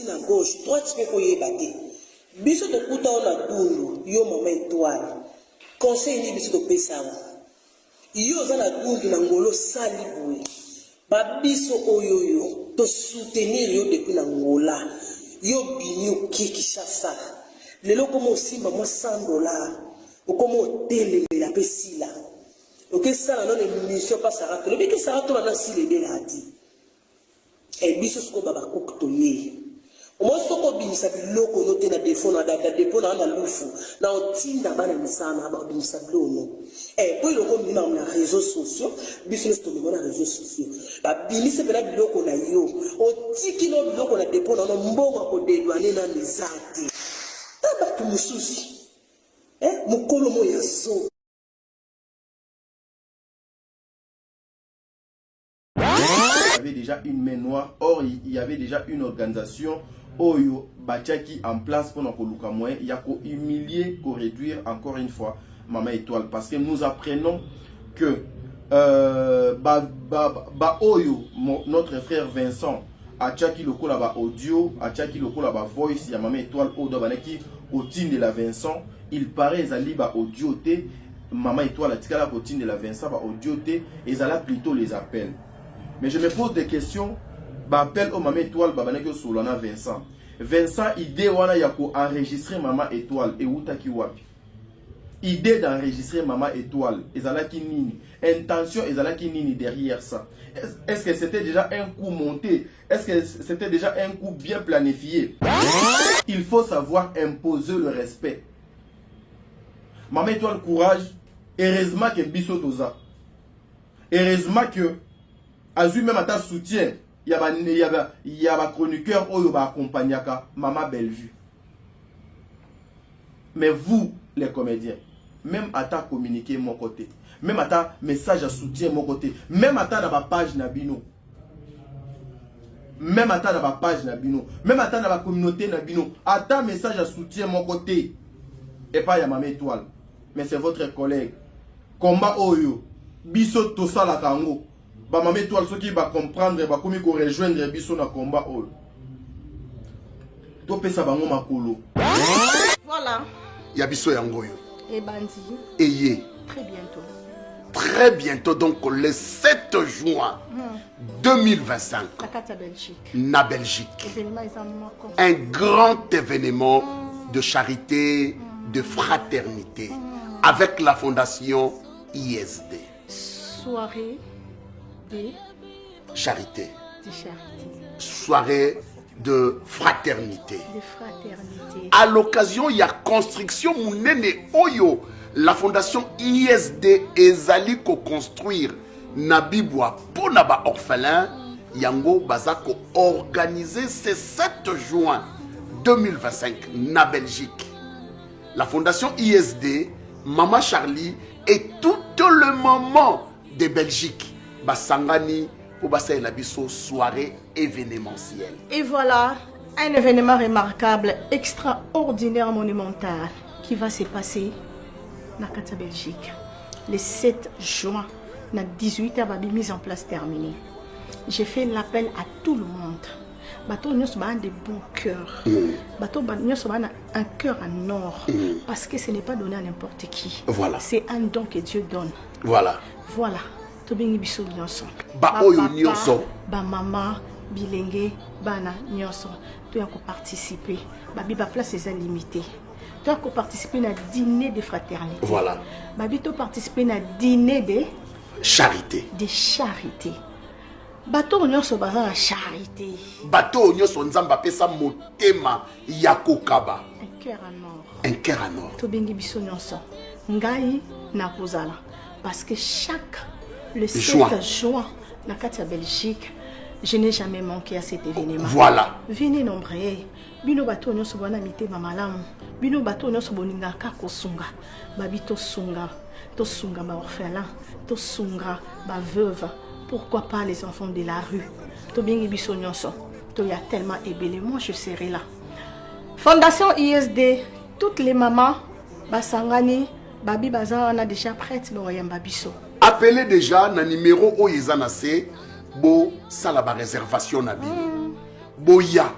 Na gauche, droite, c'est pour y battre. Biso de kuta on a tundu, yo mama étoile. Conseil ni biso de pesawa. Yo zana tundu na ngolo sali boui. Ba biso oyoyo, to soutenir yo depuis na ngola. Yo bini kiki chassa. Lelo komo simba moi $100. O komo tele la pesila. Ok ça non émission pas ça. Le bec ça to na si le belati. E biso sko baba koktoye. Moi, ce que je dis, c'est que na défaut na dépôt na lufu na otinda bana misana ba bimisa blono pour le comme na réseaux sociaux business to na réseaux sociaux ba bimisa bela biloko na yo otiki no biloko na dépôt na mbongo ko dedwane na misati taba tumususi mukolo mo yaso. Il y avait déjà une main noire, or il y avait déjà une organisation Oyo Bachaki en place pour nous moyen, il y a qu'au humilier, qu'au réduire encore une fois Maman Étoile, parce que nous apprenons que Oyo, notre frère Vincent, a Tchaki loko là audio, a Tchaki loko là voice, il y a Maman Étoile Odo Banaki au team de la Vincent, il paraît zali ba audio té, Maman Étoile a tika la au team de la Vincent ba audio té, et zala plutôt les appels. Mais je me pose des questions. Appel au Maman Étoile babanaki solana Vincent. Vincent idée wana ya ko enregistrer Maman Étoile et utaki wapi. Idée d'enregistrer Maman Étoile ezalaki nini? Intention ezalaki nini derrière ça? Est-ce que c'était déjà un coup monté? Est-ce que c'était déjà un coup bien planifié? Il faut savoir imposer le respect. Maman Étoile courage. Heureusement que biso toza. Heureusement que Azu même à ta soutien. Il y a un chroniqueur qui va accompagner Maman Bellevue. Mais vous, les comédiens, même à ta communiquer mon côté, même à ta message à soutien mon côté, même à ta dans ma page Nabino, même à ta dans ma page Nabino, même à ta dans ma communauté Nabino, à ta message à soutien mon côté, et pas ya Maman Étoile, mais c'est votre collègue. Combat Oyo, Biso Tosa la Kango. Ba Maman Étoile ceux qui va comprendre ba komi ko rejoindre biso na combat all. To pesa bango makolo. Voilà. Ya biso yango yo. Et bandi. Eye. Très bientôt. Très bientôt donc le 7 juin 2025. La Belgique. Na Belgique. Un grand événement de charité, de fraternité avec la fondation ISD. Soirée de charité. De charité. Soirée de fraternité. De fraternité. À l'occasion, il y a construction Mounene Oyo. La fondation ISD ezali ko construire Nabibwa pour Naba orphelin. Yango Bazako organisé ce 7 juin 2025 na Belgique. La fondation ISD, Maman Charlie et tout le moment de Belgique. Basangani pour passer la soirée événementielle. Et voilà un événement remarquable, extraordinaire, monumental qui va se passer dans la Belgique le 7 juin, à 18h, mise en place terminée. J'ai fait l'appel à tout le monde. Bateau nous sommes de bon cœur. Bateau nous sommes un cœur en or. Parce que ce n'est pas donné à n'importe qui. Voilà. C'est un don que Dieu donne. Voilà. Voilà. Ba oyo nyonso. Ba maman, bilenge bana nyonso to ya ko participer babi ba place est limitée to ya ko participer na dîner de fraternité Voilà. babi to participer na dîner de Charité. bato nyonso baza na charité Bateau nyonso nzamba pesa motema ya kokaba. un cœur en or Un cœur en or. to bengi biso nyonso ngai na kozala parce que le 7 juin na kati ya Belgique je n'ai jamais manqué à cet événement. Voilà. Venez nombreux. Bino bato nyonso bana mitema malamu. Bino bato nyonso boningaka kosunga. Babi to sunga ba orphelin, to sunga ba veuve. Pourquoi pas les enfants de la rue? To bengi biso nyonso. To ya tellement ébélé, moi je serai là. Fondation ISD, toutes les mamans basangani babi baza on a déjà prête bo yamba biso. Appelez déjà na numéro oyezana C. Bo sala ba réservation na bino. Boya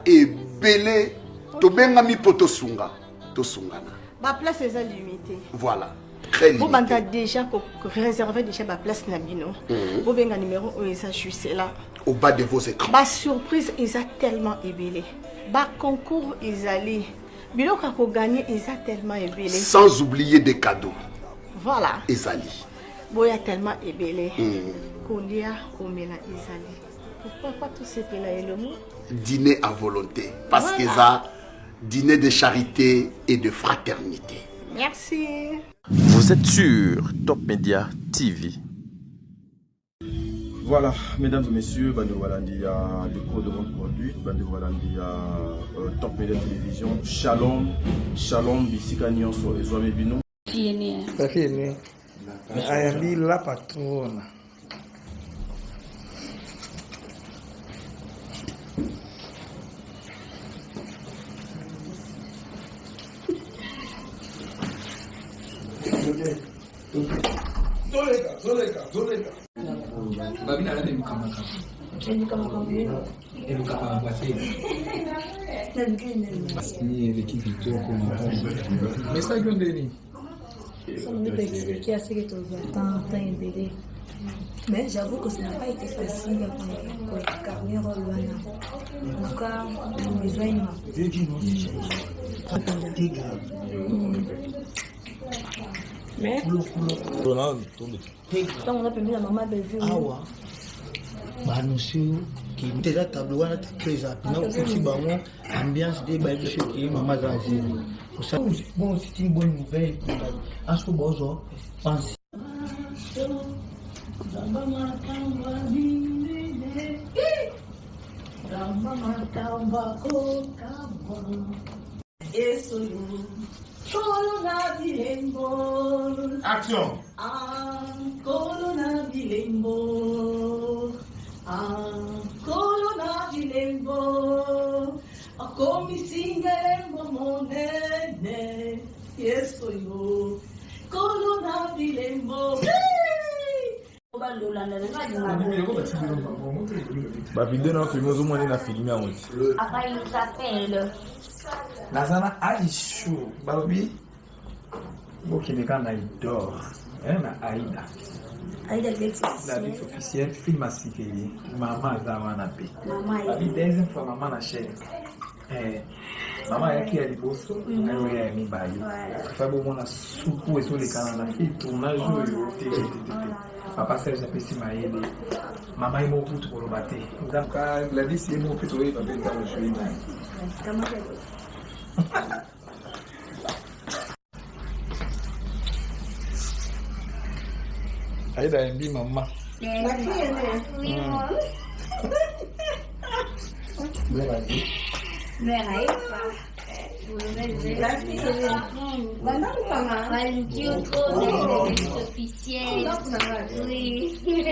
e belé to benga mi poto sunga to sungana. Ba place est limitée. Voilà. Très limité. Vous avez déjà réservé déjà ma place na bino. Vous avez un numéro oyeza juste là. Au bas de vos écrans. Ba surprise ils a tellement ébélé. Ba concours ils allaient. Bilo ka ko gagner ils a tellement ébélé. Sans oublier des cadeaux. Voilà. Ezali. Boya tellement ébélé. Kondia omela ezali. Pourquoi pas tout ce que là est le mot? Dîner à volonté. Parce que ça, dîner de charité et de fraternité. Merci. Vous êtes sur Top Media TV. Voilà, mesdames et messieurs, Bando Walandi a le code de bonne conduite, Bando Walandi a Top Media Télévision. Shalom, shalom, bisika nyonso ezwame bino. Fini. Mais ayambi la patronne. Zoleka. Babi na lade mukamaka. Mukamaka basi. Ni l'équipe qui tourne comme un. Mais ça gueule ni. Ça me peut expliquer assez que tu as tant ébélé. Mais j'avoue que ça n'a pas été facile pour incarner Rwanda. En tout cas, mes besoins mais quand on a permis la maman de vivre. Monsieur qui était là tableau là très rapidement aussi bon ambiance des bails qui maman a dit ça bon c'est une bonne nouvelle en ce moment pense Action. Corona Vilembo, a come singeremo monene, yeso yo, Corona Vilembo. Ba vidéo na filmé au moins na filmé en aussi. Après il s'appelle Nazana Aishu, babi. Boki ne kana idor. Na Aïda. Aïda La vie officielle film à Sikeli. Maman Zawana P. Maman La vie deuxième fois maman na chaîne. Maman yaki ya liboso ayo ya mibali. Sababu mona suku ezo le kana na film tournage yo te. Papa Serge apesi maele. Mama imo kutu kolobate. Nzamka la vie si imo pito e babel ta moshuina. Aïda mbi mama.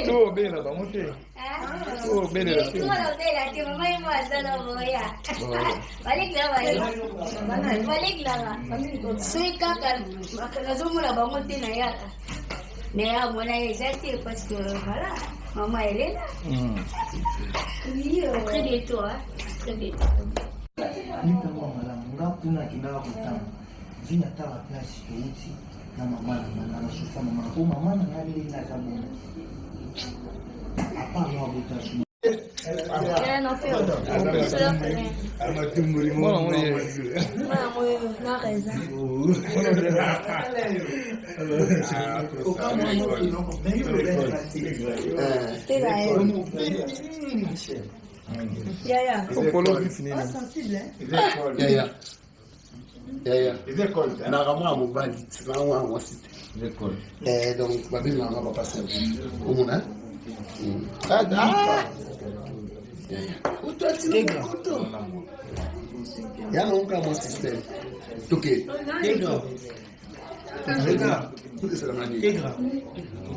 Oh bene da monte. Oh bene da. Mais moi, j'ai parce que voilà, maman elle est là. Oui, très bientôt, hein. Très bientôt. nipe kwa malamu ngapi na kibao kutamu vina tawa plasi touti na mama na sufa mama na nani na kabona apa no abuta Donc, on va passer au monde. Il y a mon système. Ok.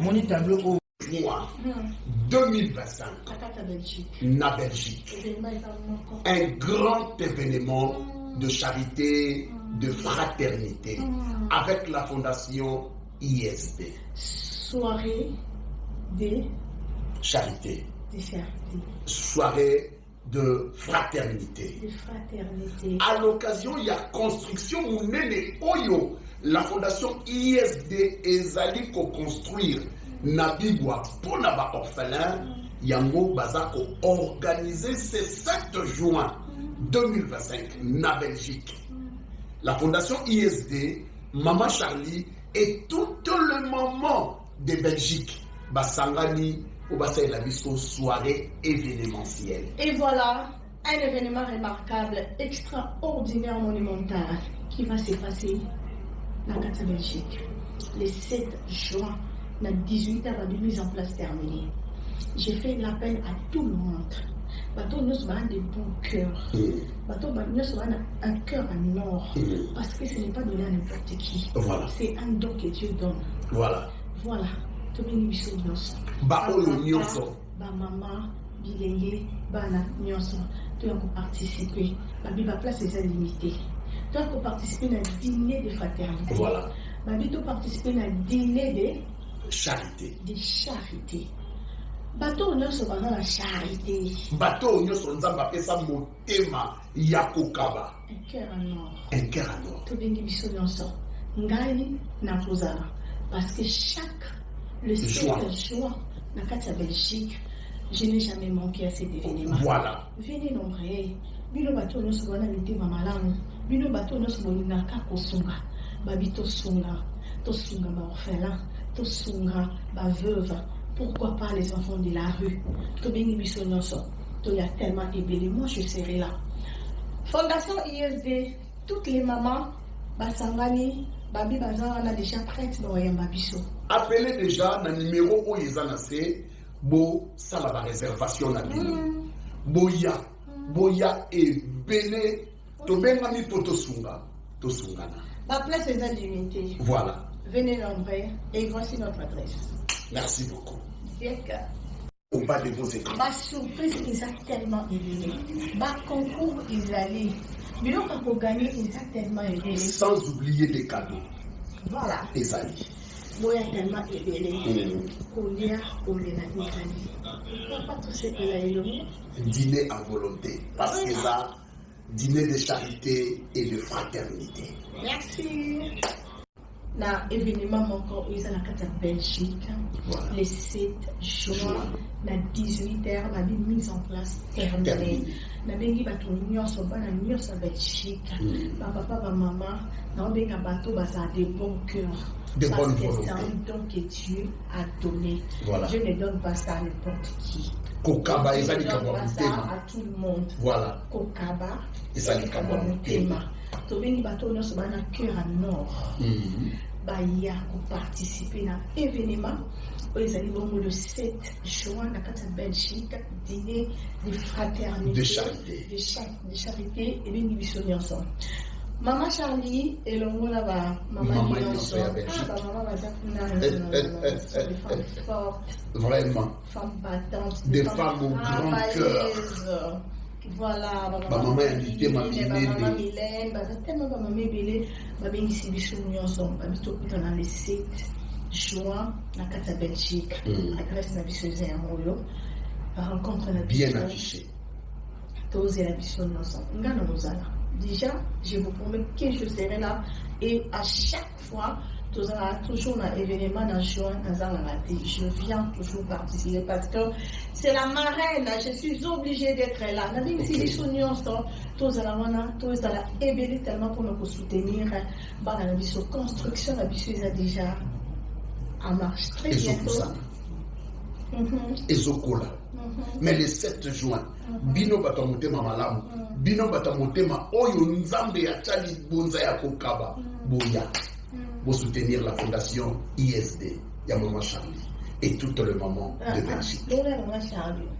Mon tableau. 2025, na Belgique, un grand événement de charité, de fraternité, avec la fondation ISD. Soirée de Charité. charité. Soirée de fraternité. De fraternité. À l'occasion, il y a construction Mounene Oyo. La fondation ISD ezali ko construire Nabibwa pour Naba orphelin. Yango Bazako organisé ce 7 juin 2025 na Belgique. La fondation ISD, Maman Charlie et tout le moment de Belgique. Basangani ou Basay la biso soirée événementielle. Et voilà, un événement remarquable, extraordinaire, monumental, qui va se passer dans la Belgique. Le 7 juin, la 18h va être mise en place terminée. J'ai fait l'appel à tout le monde. Bateau nous va de bon cœur. Bateau nous va un cœur en or. Parce que ce n'est pas donné à n'importe qui. Voilà. C'est un don que Dieu donne. Voilà. Voilà. Tout le monde est nyonso. Ba oyo nyonso. Ba maman, bilenge, bana nyonso. Tu as participer. Babi ba place est limitée. Tu as participer à un dîner de fraternité. Voilà. Babi tu participer à un dîner de charité. De charité. Bateau nyonso ba la charité. Bateau nyonso nzamba pesa motema ya kokaba. Un cœur en or. Un cœur en or. Tu bengi biso nyonso. Ngai na kozala. Parce que le 7 juin, dans la Belgique, je n'ai jamais manqué à cet événement. Voilà. Venez nombreux. Bino bato no sobana mitema malamu. Bino bato no sobona ka kosunga. Babito sunga. To sunga ba orphelin. To sunga ba veuve. Pourquoi pas les enfants de la rue? To bengi biso nyonso. To y a tellement ébélé. Moi je serai là. Fondation ISD, toutes les mamans, basangani, babi bazan, on a déjà prête dans Yamba biso. Appelez déjà le numéro où ils en ont bo ça la réservation na bino. Boya et belé to bengami poto sunga to sungana. Ma place est limitée. Voilà. Venez nombreux et voici notre adresse. Merci beaucoup. D'accord. Au bas de vos écrans. Ma surprise ils ont tellement élevée. Ma concours ils allaient. Bilo kako gagner ils ont tellement élevée. Sans oublier des cadeaux. Voilà. Les alliés. Boya tellement ébélé. Combien na Italie. Pas tout ce que là est dîner à volonté. Parce que là, dîner de charité et de fraternité. Merci. Na événement encore ils ont la Belgique. Voilà. Le 7 juin, na 18h, la mise en place terminée. Na bengi bato nyonso bana nyonso Belgique. Ba papa ba maman, na benga bato baza de bon cœur. De bonne volonté. C'est un don que Dieu a donné. Voilà. Je ne donne pas ça à n'importe qui. Kokaba je ne donne pas ça à tout le monde. Voilà. Kokaba ezali kabamutema. To bengi bato nyonso bana cœur en or. Baya pour participer à l'événement. Les animaux le 7 juin dans la Belgique, dîner de fraternité, de charité, de charité et bien nous ensemble. Maman Charlie et le mot là-bas, maman Belgique. Maman des femmes fortes, vraiment, femmes battantes, des femmes au grand cœur. Voilà, maman invité ma Mylène, tellement maman Mélé, ma bien ici bichou nyonso, ma bito kuta dans le 7 juin na kata Belgique. Adresse na biso za moyo. Rencontre na bien affiché. Tous la biso nyonso. Ngana mozala. Déjà, je vous promets que je serai là et à chaque fois toujours un événement dans juin, je viens toujours participer parce que c'est la marraine, je suis obligée d'être là. Même si les soignants sont tous à la ébélé tellement pour nous soutenir, la construction, la biche est déjà en marche très bientôt. Et Zokola. Mais le 7 juin, bino batamotema malamu, bino batamotema oyo nzambe ya chali bonza ya kokaba, boya. Pour soutenir la fondation ISD, il y a Maman Charlie et toutes les mamans de Belgique. Maman Charlie.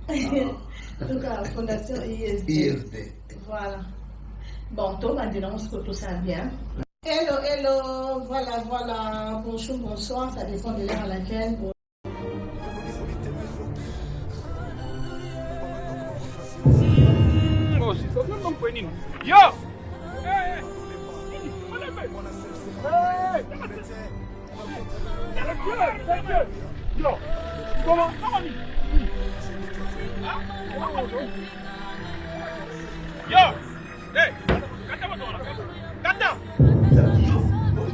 Donc la fondation ISD. Voilà. Bon, toi maintenant, on se retrouve ça bien. Hello, voilà. Bonjour, bonsoir, ça dépend de l'heure à laquelle. Yo! Yo, comment Yo, hey, kata.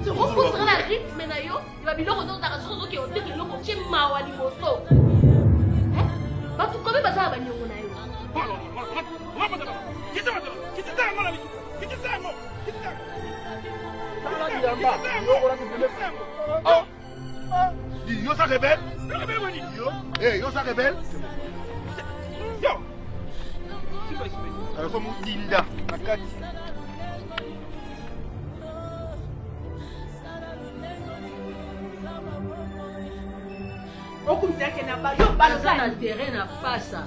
Reprendre la rythme na yo, il va biloko dans ta raison qui on dit que loko chez mawali moto. Hein? Ba tu comme baza ba nyongo na yo. Yo ça rebelle? Yo ça rebelle? Yo! Alors comme Dinda, Nakati. Baza na terrain na pasa.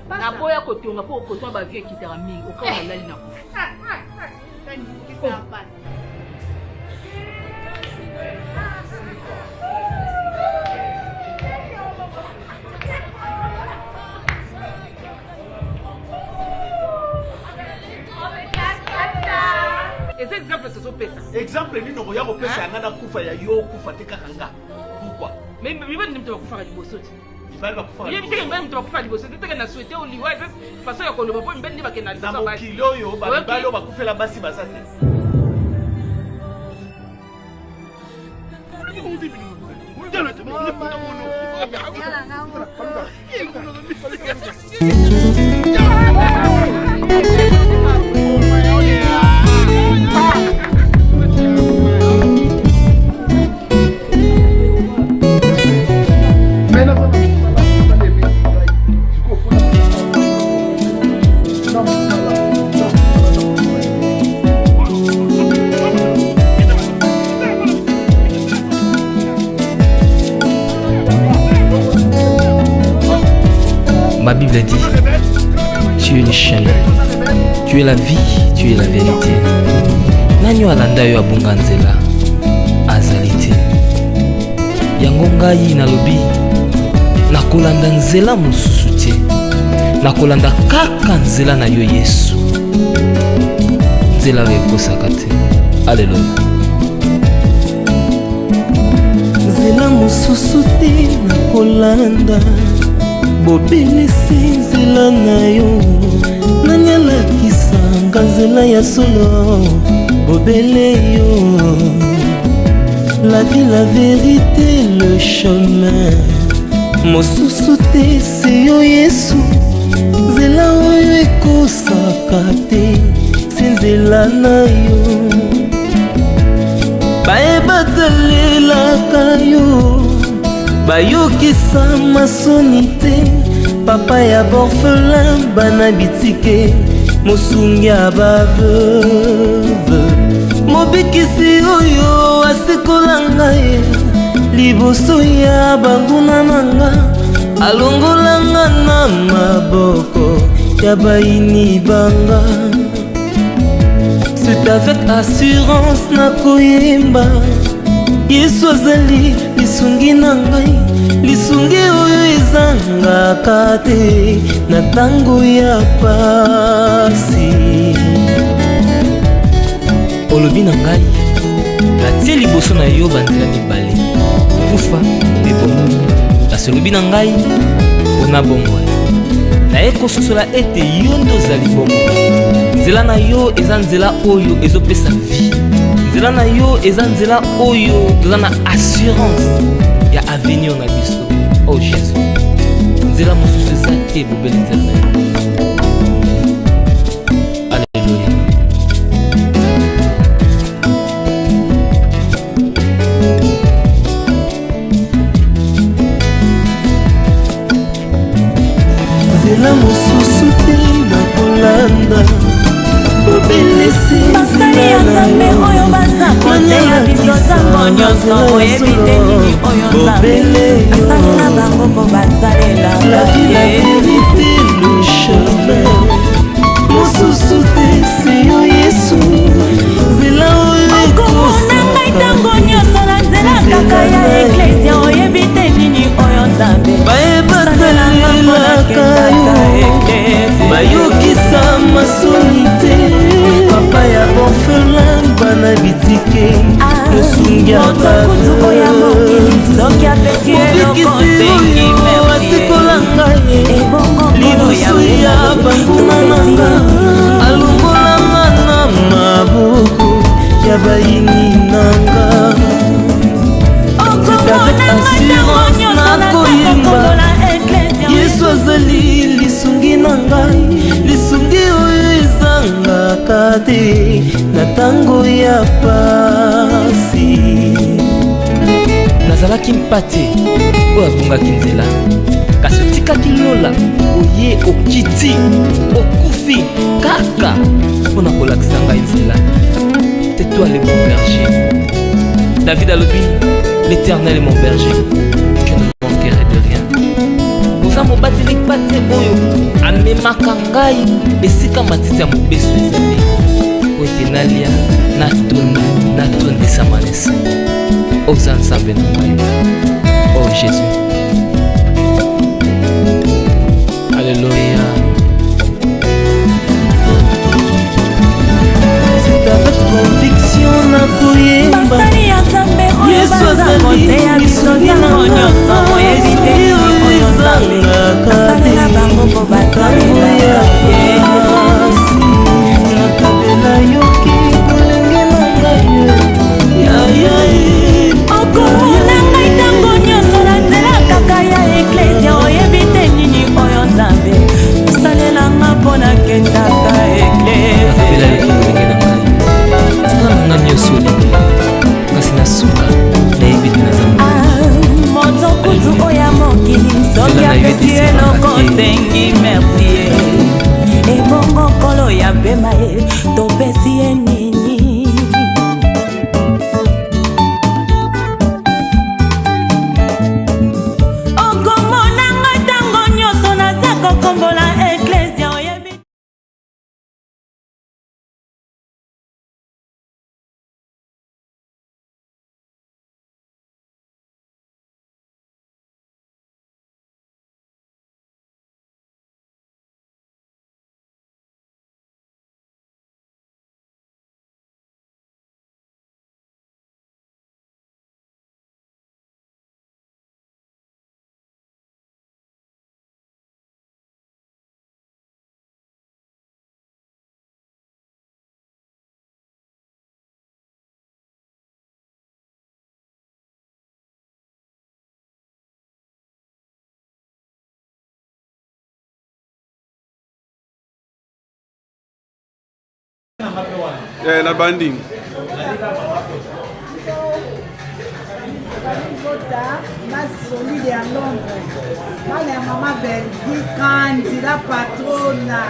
Na boya kotonga po kotonga ba vie kitara mingi okala lali na. Et exemple c'est son pesa. Exemple ni no ya ko pesa ngana kufa ya yo kufa teka kanga. Pourquoi? Mais ni mtu kufa libosoti. Bali bakufa. Yeye biteke mbali mtu kufa libosoti teka na souhaiter au liwa façon ya koloba po mbeli bakena na mokilo yo bali bakufela basi basate. Ma Bible dit, tu es le chemin, tu es la vie, tu es la vérité. Nanyo alanda yo abunga nzela azalite. Yango ngai nalobi nakolanda nzela mosusu te. Nakolanda kaka nzela na yo Yesu. Nzela ekosaka te. Alléluia. Nzela mosusu te nakolanda. Bobelisi nzela na yo nani alakisanga nzela ya solo bobele yo la vie la vérité le chemin mosusu te se yo Yesu nzela oyo ekosaka te se nzela na yo bayebatalelaka yo bayokisa masoni te papa ya borphelin bana bitike mosungi ya baveuve mobikisi oyo asikola ngai liboso ya banguna na nga alongolanga na maboko ya bayini banga. C'est avec assurance nakoyemba Yesu azali lisungi na ngai lisungi oyo ezangaka te na tango ya pasi. Olobi na ngai natie liboso na yo banzela mibale kufa mpe bomoi. Kasi olobi na ngai mpona bomoi naye kososola ete yo nde ozali bomoi. Nzela na yo eza nzela oyo ezopesa vie. nzela na yo eza nzela oyo toza na assurance ya avenir na biso. Oh Jésus, nzela mosusu eza te bobeli nzela na yo. Alléluia. nzela mosusu te na kolanda obelesi basali ya nzambe oyo baza koteya biso ntango nyonso oyebi te nini oyo nzambe asalela bango mpo basalela la vérité le chemin mosusu te seyo Yesu nzela oyo okomona ngai ntango nyonso na nzela kaka ya eklesia oyebi te nini oyo nzambe bayebatalelaka yo bayokisa masoni te papa ya orphelin bana bitike motokutu oya mokili soki apesi eloko sengi asikola ngai liboso ya banguna nanga alongolanga na maboko ya bayini nanga assurance nakoyemba Yesu azali lisungi na ngai lisungi oyo ezangaka te na ntango ya pasi. nazalaki mpate oyo abungaki nzela kasi otikaki lola oye okiti okufi kaka mpona kolakisa ngai nzela. C'est toi le bon berger. David alobi, l'Éternel est mon berger, je ne manquerai de rien. Oza mobateli pate oyo amemaka ngai esika matiti ya mobeso ezali po ete nalia natondisama na se. Oza nzambe na ngai. Oh Jésus. Alléluia. Avec conviction na koyemba basali ya nzambe oyo baza koteya biso ntango nyonso oyebi te nini oyo nzambe asalela bango mpo basalelaka ye nakabela yoki kolenge na ngai okomona ngai ntango nyonso na nzela kaka ya eklesia oyebi te nini oyo nzambe asalelanga mpo nakendaka eklesia nanga nyonso olingi kasi na suka nayebi te nazamba moto kutu oya mokili soki apesi eloko sengi merci ebongo nkolo ya pema ye topesi ye nini okomona ngai ntango nyonso naza kokombola eklesia oyebi na bandi solide ya Londres bana ya mama Belgique kandi la patrona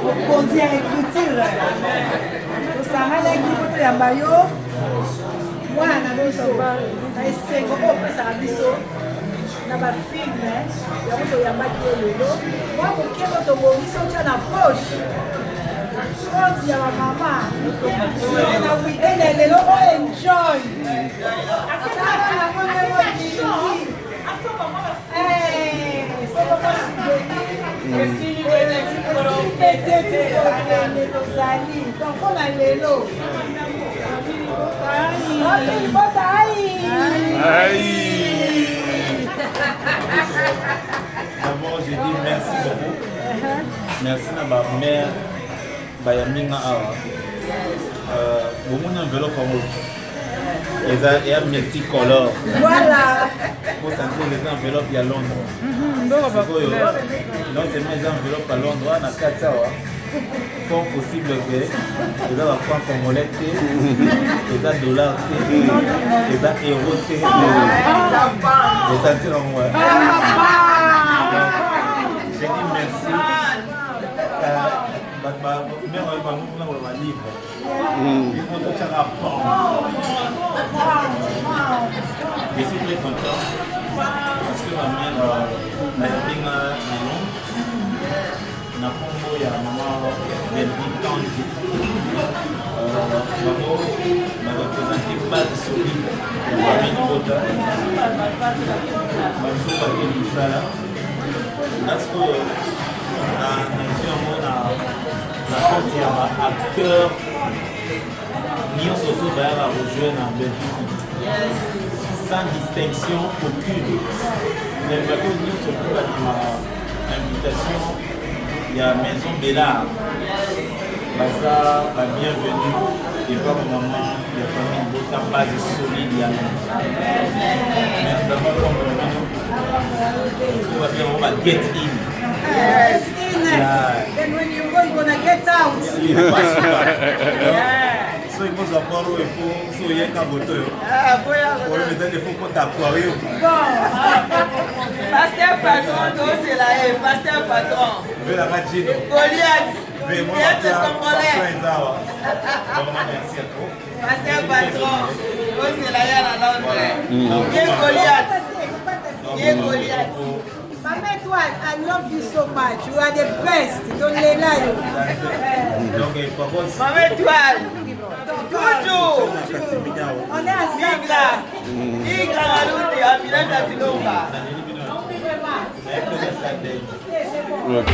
okonzi ya écriture tosanganaki poto ya bayo mwana na biso na esengo oyo opesaka biso na bafilme yango toyambaki yo lelo mwa moke mo tobongisi otya na poche konzi ya bamama na weekend ya lelo o enjoy asala na monemo dili tozali donc mpona lelo D'abord, je dis merci beaucoup. Merci à ma mère, Bayaminga Awa. Beaucoup d'enveloppes en haut. Et un multicolore. Voilà. Pour sentir les enveloppes, il y a Londres. Donc, c'est mes enveloppes à Londres, on a 4 ans. Font possible que les francs congolais, les dollars, les euros, les sentir en moi. J'ai dit merci. Je suis très content parce que ma mère a été na Congo ya maman Belgique Tanzi. Maman m'a représenté base solide pour la famille Bota. Mamso Baké Moussala. Parce que na compte ya acteur nyonso to bayaka rejoindre na Belgique sans distinction aucune. Les bateaux nyonso to bakima invitation ya Maison Bellard. Baza la bienvenue et pas mon maman de famille Bota base solide ya mais d'abord comme on va get in. Then when you go, you're gonna get out. So il faut savoir où il faut so y a qu'à voter. Pour le mettre il faut qu'on t'appuie. Bon. Pasteur patron, c'est là, pasteur patron. Je la Magino. Goliath. Goliath congolais. Pasteur patron, c'est là, il y a la Londres. Goliath. Goliath. Mama, I love you so much. You are the best. Don't lie. Mama, toujours. On est ensemble. Igra Maluti, Amina Tatilonga. Ok.